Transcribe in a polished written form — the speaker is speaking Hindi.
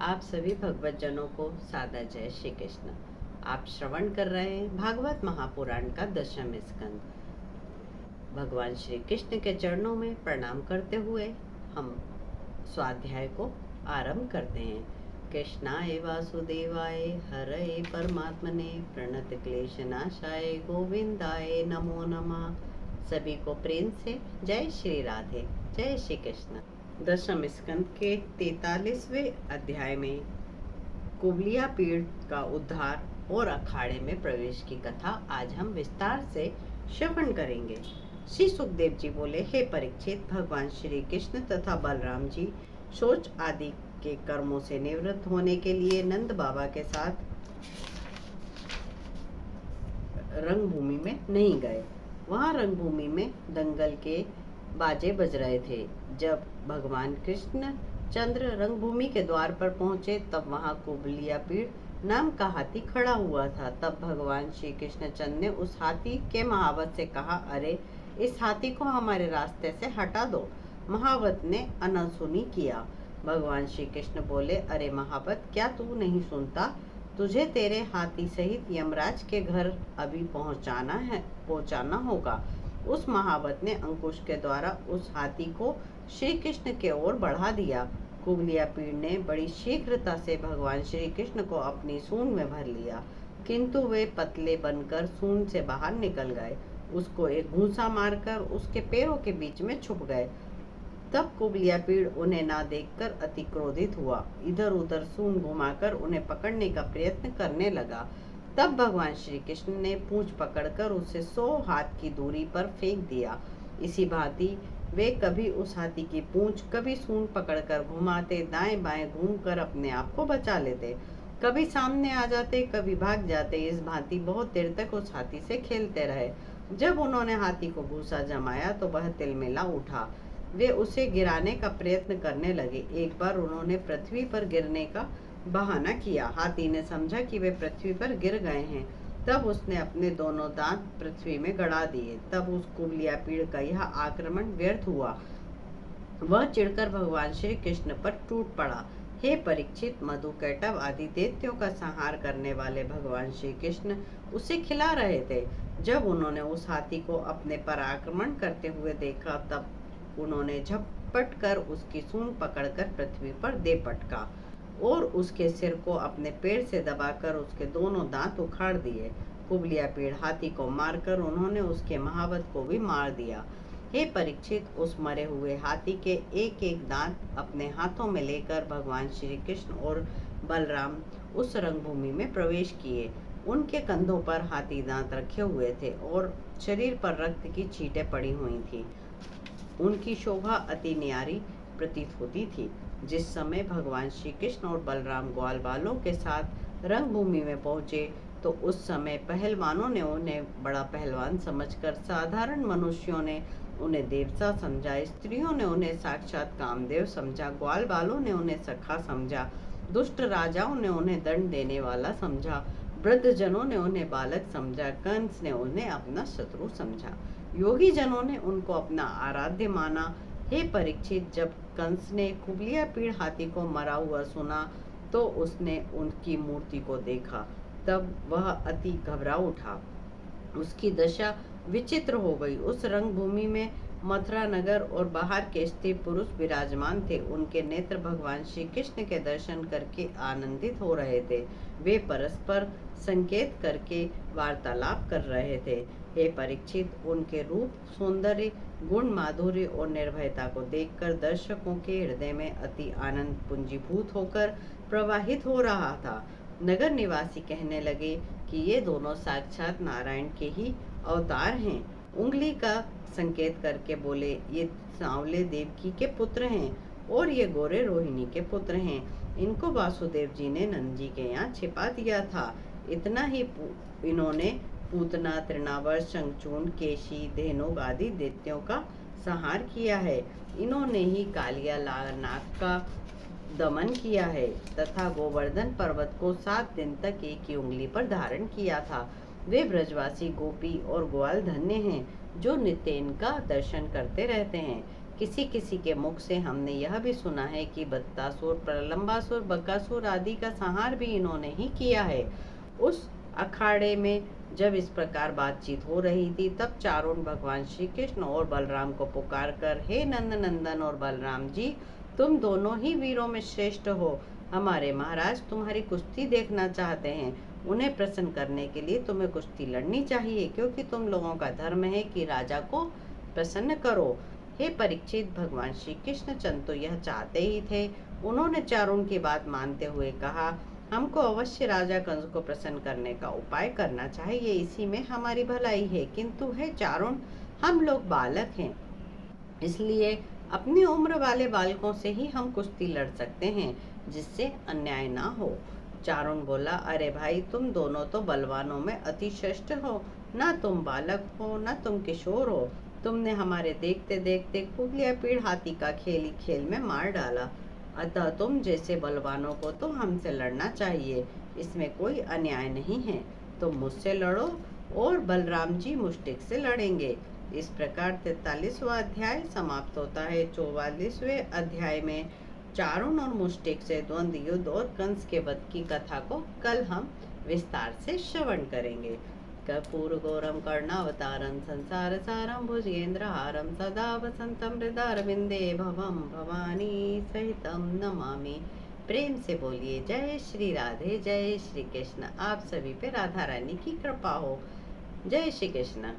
आप सभी भगवत जनों को सादा जय श्री कृष्ण। आप श्रवण कर रहे हैं भागवत महापुराण का 10वां स्कंद। भगवान श्री कृष्ण के चरणों में प्रणाम करते हुए हम स्वाध्याय को आरंभ करते हैं। कृष्णाय वासुदेवाय हरये परमात्मने प्रणत क्लेशनाशाय गोविंदाय नमो नमः। सभी को प्रेम से जय श्री राधे, जय श्री कृष्ण। 10वें स्कंद के 43वें अध्याय में कुबलिया पीड़ का उद्धार और अखाड़े में प्रवेश की कथा आज हम विस्तार से श्रवण करेंगे। श्री सुखदेव जी बोले, हे परीक्षित, भगवान श्री कृष्ण तथा बलराम जी शौच आदि के कर्मों से निवृत्त होने के लिए नंद बाबा के साथ रंगभूमि में नहीं गए। वहां रंगभूमि में दंगल के बाजे बज रहे थे। जब भगवान कृष्ण चंद्र रंगभूमि के द्वार पर पहुंचे तब वहां कुबलिया पीड़ नाम का हाथी खड़ा हुआ था। तब भगवान श्री कृष्ण चंद्र ने उस हाथी के महावत से कहा, अरे इस हाथी को हमारे रास्ते से हटा दो। महावत ने अनसुनी किया। भगवान श्री कृष्ण बोले, अरे महावत, क्या तू नहीं सुनता? तुझे तेरे हाथी सहित यमराज के घर अभी पहुंचाना होगा। उस महावत ने अंकुश के द्वारा उस हाथी को श्री कृष्ण के ओर बढ़ा दिया। कुबलिया पीड़ ने बड़ी शीघ्रता से भगवान श्री कृष्ण को अपनी सूंड में भर लिया, किंतु वे पतले बनकर सूंड से बाहर निकल गए। उसको एक घूंसा मारकर उसके पैरों के बीच में छुप गए। तब कुबलिया पीड़ उन्हें ना देखकर अति क्रोधित हुआ। इधर उधर सूंड घुमाकर उन्हें पकड़ने का प्रयत्न करने लगा। तब भगवान श्री कृष्ण ने पूंछ पकड़कर उसे 100 हाथ की दूरी पर फेंक दिया। इसी भांति वे कभी उस हाथी की पूंछ, कभी सूंड पकड़कर घुमाते, दाएं बाएं घूमकर अपने आप को बचा लेते। कभी सामने आ जाते, कभी भाग जाते। इस भांति बहुत देर तक उस हाथी से खेलते रहे। जब उन्होंने हाथी को घूंसा जमाया तो वह तिलमिला उठा। वे उसे गिराने का प्रयत्न करने लगे। एक बार उन्होंने पृथ्वी पर गिरने का बहाना किया। हाथी ने समझा कि वे पृथ्वी पर गिर गए हैं। तब उसने अपने दोनों दांत पृथ्वी में गड़ा दिए। तब उस कुबलिया पीड़ का यह आक्रमण व्यर्थ हुआ। वह चिढ़कर भगवान श्री कृष्ण पर टूट पड़ा। हे परीक्षित, मधुकैटभ आदि दैत्यों का संहार करने वाले भगवान श्री कृष्ण उसे खिला रहे थे। जब उन्होंने उस हाथी को अपने पर आक्रमण करते हुए देखा तब उन्होंने झपट कर उसकी सूंड पकड़कर पृथ्वी पर दे पटका और उसके सिर को अपने पेड़ से दबाकर उसके दोनों दांत उखाड़ दिए। कुबलिया पीड़ हाथी को मारकर उन्होंने उसके महावत को भी मार दिया। हे परीक्षित, उस मरे हुए हाथी के एक एक दांत अपने हाथों में लेकर भगवान श्री कृष्ण और बलराम उस रंगभूमि में प्रवेश किए। उनके कंधों पर हाथी दांत रखे हुए थे और शरीर पर रक्त की छींटें पड़ी हुई थी। उनकी शोभा अति न्यारी प्रतीत होती थी। जिस समय भगवान श्री कृष्ण और बलराम ग्वाल बालों के साथ रंगभूमि में पहुंचे तो उस समय पहलवानों ने उन्हें बड़ा पहलवान समझकर, साधारण मनुष्यों ने उन्हें देवता समझा, स्त्रियों ने उन्हें साक्षात कामदेव समझा, ग्वाल बालों ने उन्हें सखा समझा, दुष्ट राजाओं ने उन्हें दंड देने वाला समझा, वृद्ध जनों ने उन्हें बालक समझा, कंस ने उन्हें अपना शत्रु समझा, योगी जनों ने उनको अपना आराध्य माना। हे परीक्षित, जब कंस ने कुबलिया पीड़ हाथी को मरा हुआ सुना तो उसने उनकी मूर्ति को देखा। तब वह अति घबरा उठा। उसकी दशा विचित्र हो गई। उस रंगभूमि में मथुरा नगर और बाहर के स्त्री पुरुष विराजमान थे। उनके नेत्र भगवान श्री कृष्ण के दर्शन करके आनंदित हो रहे थे। वे परस्पर संकेत करके वार्तालाप कर रहे थे। हे परीक्षित, उनके रूप, सौंदर्य, गुण, माधुर्य और निर्भयता को देखकर दर्शकों के हृदय में अति आनंद पुंजीभूत होकर प्रवाहित हो रहा था। नगर निवासी कहने लगे कि ये दोनों साक्षात नारायण के ही अवतार हैं। उंगली का संकेत करके बोले, ये सांवले देवकी के पुत्र हैं और ये गोरे रोहिणी के पुत्र हैं। इनको वासुदेव जी ने नंद जी के यहाँ छिपा दिया था। इतना ही इन्होंने पूतना, तृणावर, शंखचूर्ण, केशी, धेनुक आदि दैत्यों का संहार किया है। इन्होंने ही कालिया लाल नाग का दमन किया है तथा गोवर्धन पर्वत को 7 दिन तक एक ही उंगली पर धारण किया था। वे ब्रजवासी गोपी और ग्वाल धन्य हैं जो नित्य इनका दर्शन करते रहते हैं। किसी किसी के मुख से हमने यह भी सुना है कि बत्तासुर, प्रलंबासुर, बकासुर आदि का संहार भी इन्होंने ही किया है। उस अखाड़े में जब इस प्रकार बातचीत हो रही थी, तब चारों भगवान श्री कृष्ण और बलराम को पुकार कर, हे नंद नंदन और बलराम जी, तुम दोनों ही वीरों में श्रेष्ठ हो। हमारे महाराज तुम्हारी कुश्ती देखना चाहते हैं। उन्हें प्रसन्न करने के लिए तुम्हें कुश्ती लड़नी चाहिए, क्योंकि तुम लोगों का धर्म है कि राजा को प्रसन्न करो। हे परीक्षित, भगवान श्री कृष्ण चंद्र तो यह चाहते ही थे। उन्होंने चारुण की बात मानते हुए कहा, हमको अवश्य राजा कंस को प्रसन्न करने का उपाय करना चाहिए, इसी में हमारी भलाई है। किंतु हे चारुण, हम लोग बालक हैं, इसलिए अपनी उम्र वाले बालकों से ही हम कुश्ती लड़ सकते हैं, जिससे अन्याय ना हो। चारुण बोला, अरे भाई, तुम दोनों तो बलवानों में अति श्रेष्ठ हो। ना तुम बालक हो, ना तुम किशोर हो। तुमने हमारे देखते देखते कुगलिया पीड़ हाथी का खेल खेल में मार डाला। अतः तुम जैसे बलवानों को तो हमसे लड़ना चाहिए, इसमें कोई अन्याय नहीं है। तुम मुझसे लड़ो और बलराम जी मुष्टिक से लड़ेंगे। इस प्रकार 43वां अध्याय समाप्त होता है। 44वें अध्याय में चारुण और मुष्टिक से द्वंद्व युद्ध और कंस के वध की कथा को कल हम विस्तार से श्रवण करेंगे। कर्पूर गौरम कर्णावतारम संसार सारम भुजगेंद्रहारम सदा वसंतम हृदयारविंदे भवम भवानी सहितम नमामि। प्रेम से बोलिए जय श्री राधे, जय श्री कृष्ण। आप सभी पे राधा रानी की कृपा हो। जय श्री कृष्ण।